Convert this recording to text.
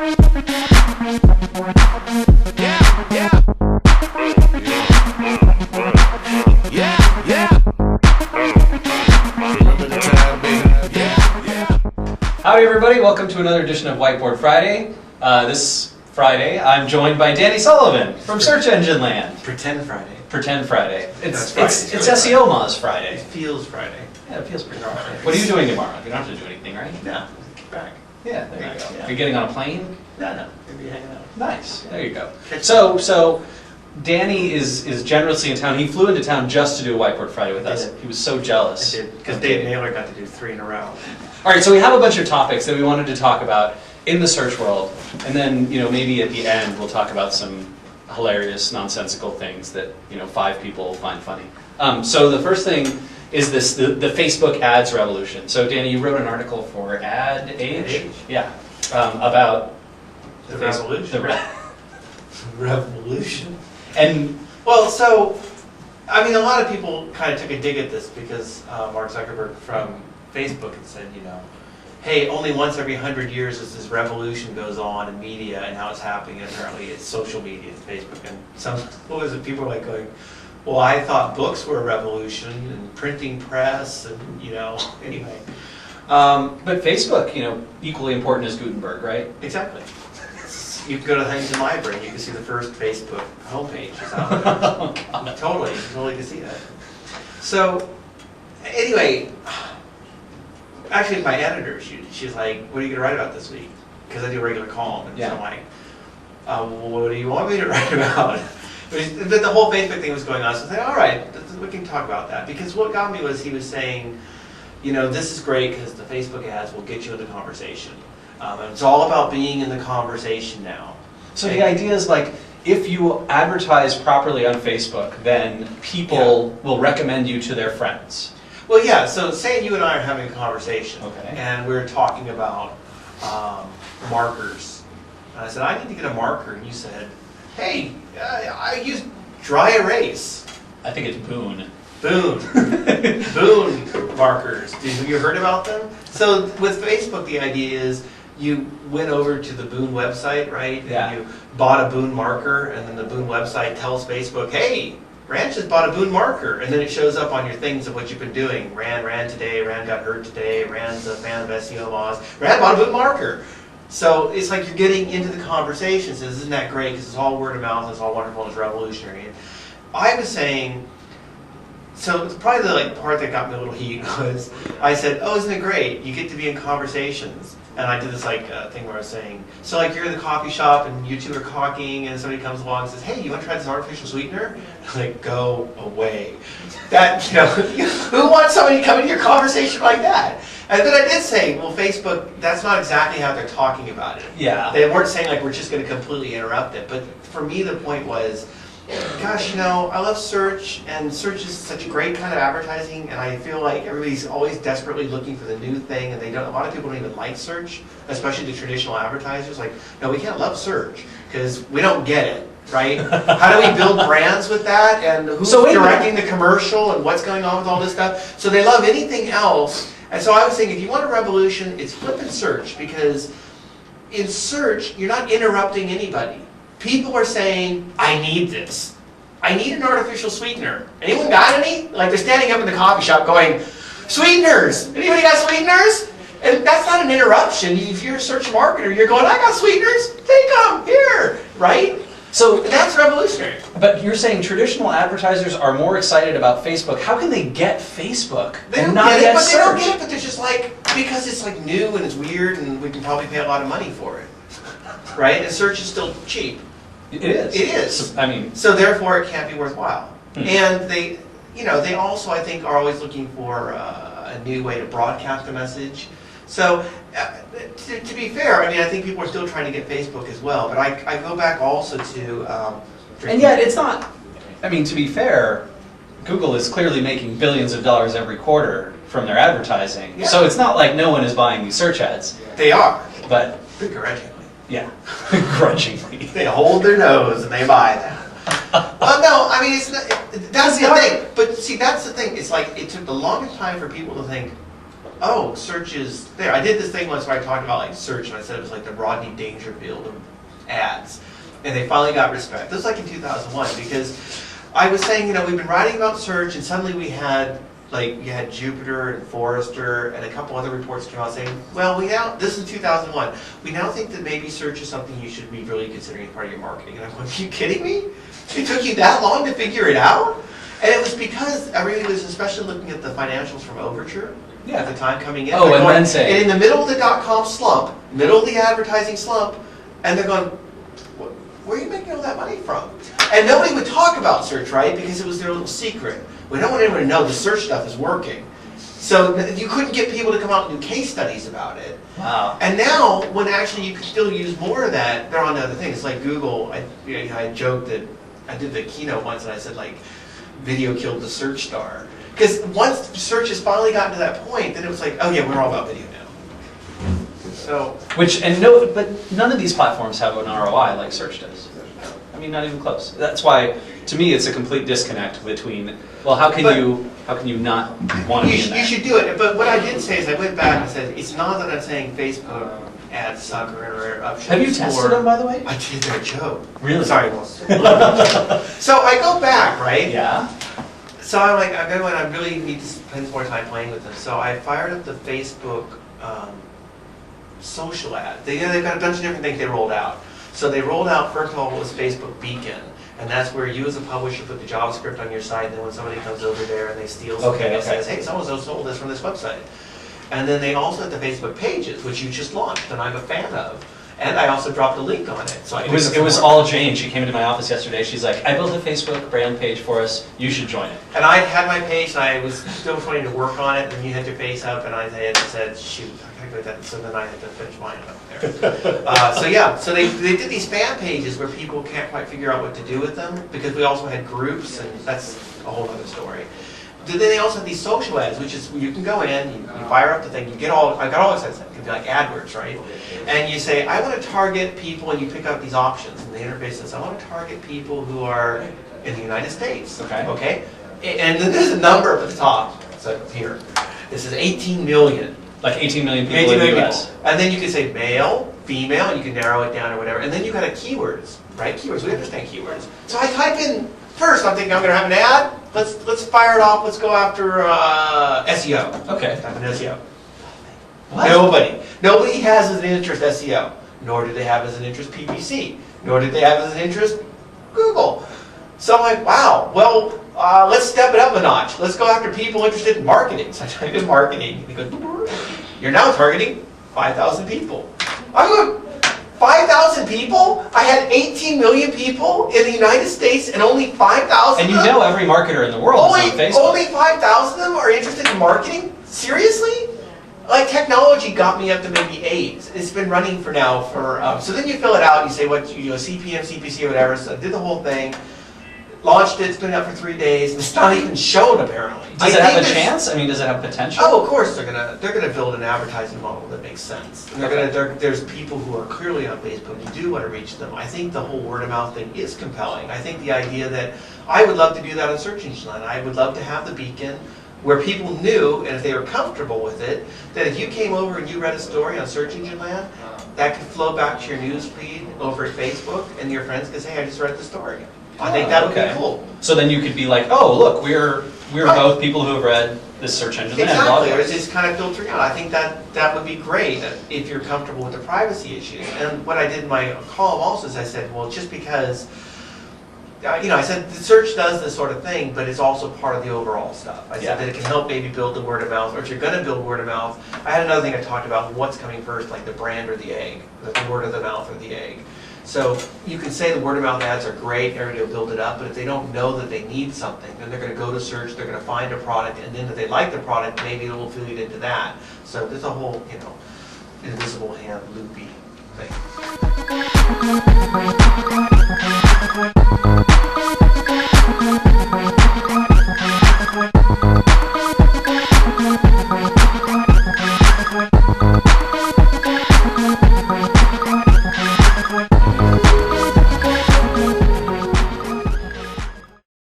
Howdy everybody, welcome to another edition of Whiteboard Friday. This Friday I'm joined by Danny Sullivan from Search Engine Land. Pretend Friday. Pretend Friday. It's really SEO Moz Friday. It feels Friday. Yeah, it feels pretty Friday. What are you doing tomorrow? You don't have to do anything, right? No, get back. Yeah, there you go. Yeah. Are you getting on a plane? No, maybe hanging out. Nice, there you go. Catch So Danny is generously in town. He flew into town just to do a Whiteboard Friday with us. did. He was so jealous. I did, because Okay. Dave Naylor got to do 3 in a row. All right, so we have a bunch of topics that we wanted to talk about in the search world, and then maybe at the end we'll talk about some hilarious, nonsensical things that 5 people find funny. So the first thing is the Facebook ads revolution. So Danny, you wrote an article for Ad Age, yeah, about The revolution. Revolution. And Well, so, I mean, a lot of people kind of took a dig at this because Mark Zuckerberg from Facebook had said, hey, only once every 100 years this revolution goes on in media and how it's happening, and apparently it's social media, it's Facebook. And people were like going, well, I thought books were a revolution and printing press and, anyway. but Facebook, equally important as Gutenberg, right? Exactly. You can go to Huntington Library and you can see the first Facebook homepage. Is out there. Oh, Totally can see that. So, anyway, actually my editor, she's like, what are you going to write about this week? Because I do a regular column, and Yeah. so I'm like, what do you want me to write about? But the whole Facebook thing was going on, so I said, all right, we can talk about that. Because what got me was he was saying, this is great because the Facebook ads will get you into conversation. And it's all about being in the conversation now. So the idea is like, if you advertise properly on Facebook, then people will recommend you to their friends. Well, yeah, so say you and I are having a conversation, Okay. and we're talking about markers. And I said, I need to get a marker, and you said, hey, I use dry erase. I think it's Boone. Boone. Boone markers. Have you heard about them? So with Facebook, the idea is you went over to the Boone website, right? Yeah. And you bought a Boone marker, and then the Boone website tells Facebook, hey, Rand just bought a Boone marker. And then it shows up on your things of what you've been doing. Rand ran today, Rand got hurt today, Rand's a fan of SEO laws, Rand bought a Boone marker. So it's like you're getting into the conversation. Says, isn't that great? Because it's all word of mouth, it's all wonderful, it's revolutionary. And I was saying, so probably the part that got me a little heat was, I said, oh, isn't it great? You get to be in conversations. And I did this thing where I was saying, so like you're in the coffee shop and you two are talking and somebody comes along and says, hey, you want to try this artificial sweetener? I'm like, go away. That, who wants somebody to come into your conversation like that? And then I did say, well, Facebook, that's not exactly how they're talking about it. Yeah. They weren't saying like we're just going to completely interrupt it. But for me, the point was, gosh, I love search, and search is such a great kind of advertising, and I feel like everybody's always desperately looking for the new thing, and a lot of people don't even like search, especially the traditional advertisers. Like, no, we can't love search, because we don't get it, right? How do we build brands with that, and who's directing the commercial, and what's going on with all this stuff? So they love anything else, and so I was thinking, if you want a revolution, it's flipping search, because in search, you're not interrupting anybody. People are saying, I need this. I need an artificial sweetener. Anyone got any? Like they're standing up in the coffee shop going, sweeteners! Anybody got sweeteners? And that's not an interruption. If you're a search marketer, you're going, I got sweeteners, take them, here, right? So that's revolutionary. But you're saying traditional advertisers are more excited about Facebook. How can they get Facebook They and don't not get it, get but search? they don't get it, but they're just like, because it's like new and it's weird and we can probably pay a lot of money for it, right? And search is still cheap. It is. It is. I mean, so therefore it can't be worthwhile. Hmm. And they also, I think, are always looking for a new way to broadcast a message. So to be fair, I think people are still trying to get Facebook as well. But I go back also to and yet it's not. I mean, to be fair, Google is clearly making billions of dollars every quarter from their advertising. Yeah. So it's not like no one is buying these search ads. They are, But begrudgingly. yeah, grudgingly. They hold their nose and they buy them. No, it's not. That's the thing. But see, that's the thing. It's like it took the longest time for people to think, oh, search is there. I did this thing once where I talked about like search, and I said it was like the Rodney Dangerfield of ads. And they finally got respect. This was like in 2001, because I was saying, you know, we've been writing about search, and suddenly we had, like, you had Jupiter and Forrester and a couple other reports came out saying, well, this is 2001, we now think that maybe search is something you should be really considering as part of your marketing. And I'm going, are you kidding me? It took you that long to figure it out? And it was because everybody was especially looking at the financials from Overture at the time coming in. Oh, and then saying. And in the middle of the dot-com slump, middle of the advertising slump, and they're going, where are you making all that money from? And nobody would talk about search, right? Because it was their little secret. We don't want anyone to know the search stuff is working. So you couldn't get people to come out and do case studies about it. Wow. And now, when actually you can still use more of that, they're on to other things. Like Google, I joked that I did the keynote once and I said, like, video killed the search star. Because once search has finally gotten to that point, then it was like, oh yeah, we're all about video now. So. But none of these platforms have an ROI like search does. I mean, not even close. That's why, to me, it's a complete disconnect between, well, how can you not want to be in that? You should do it. But what I did say is I went back and said, it's not that I'm saying Facebook ads suck or Have you tested them, by the way? I did their joke. Really? Sorry, So I go back, right? Yeah. So I'm like, I really need to spend more time playing with them. So I fired up the Facebook social ad. They've got a bunch of different things they rolled out. So they rolled out, first of all, what was Facebook Beacon. And that's where you as a publisher put the JavaScript on your site, and then when somebody comes over there and they steal something, it says, hey, so-and-so sold this from this website. And then they also had the Facebook Pages, which you just launched, and I'm a fan of. And I also dropped a link on it. So it was all Jane. She came into my office yesterday. She's like, I built a Facebook brand page for us. You should join it. And I had my page, and I was still trying to work on it, and you had your face up, and I had said, shoot, I gotta go with that. So then I had to finish mine up there. So they did these fan pages where people can't quite figure out what to do with them, because we also had groups, and that's a whole other story. Then they also have these social ads, which is you can go in, you fire up the thing, I got all excited. It can be like AdWords, right? And you say, I want to target people, and you pick out these options, and the interface says, I want to target people who are in the United States. Okay? And then there's a number up at the top. So here, this is 18 million. Like 18 million people in the US. And then you can say male, female, and you can narrow it down or whatever. And then you got keywords, right? Keywords, we understand keywords. So I type in, first I'm thinking I'm going to have an ad. Let's fire it off. Let's go after SEO. Okay. Type in SEO. What? Nobody has as an interest SEO. Nor do they have as an interest PPC. Nor do they have as an interest Google. So I'm like, wow. Well, let's step it up a notch. Let's go after people interested in marketing. So I type in marketing. And he goes, you're now targeting 5,000 people. I'm going, 5,000 people? I had 18 million people in the United States and only 5,000 And you know every marketer in the world is on Facebook. Only 5,000 of them are interested in marketing? Seriously? Like, technology got me up to maybe 8. It's been running for now for, so then you fill it out, you say what, CPM, CPC, whatever, so I did the whole thing. Launched it, it's been up for 3 days, and it's not even shown apparently. Does it have a chance? I mean, does it have potential? Oh, of course they're gonna build an advertising model that makes sense. And there's people who are clearly on Facebook. You do want to reach them. I think the whole word of mouth thing is compelling. I think the idea that I would love to do that on Search Engine Land. I would love to have the beacon where people knew, and if they were comfortable with it, that if you came over and you read a story on Search Engine Land, that could flow back to your news feed over at Facebook, and your friends could say, I just read the story. I think that would be cool. So then you could be like, oh, look, we're both people who have read this Search Engine Land blog Exactly, post. it's just kind of filtering out. I think that would be great if you're comfortable with the privacy issues. And what I did in my column also is I said, well, just because, I said the search does this sort of thing, but it's also part of the overall stuff. I said that it can help maybe build the word of mouth, or if you're going to build word of mouth, I had another thing I talked about, what's coming first, like the brand or the egg, the word of the mouth or the egg. So you can say the word of mouth ads are great, everybody will build it up, but if they don't know that they need something, then they're going to go to search, they're going to find a product, and then if they like the product, maybe it will feed into that. So there's a whole, invisible hand loopy thing.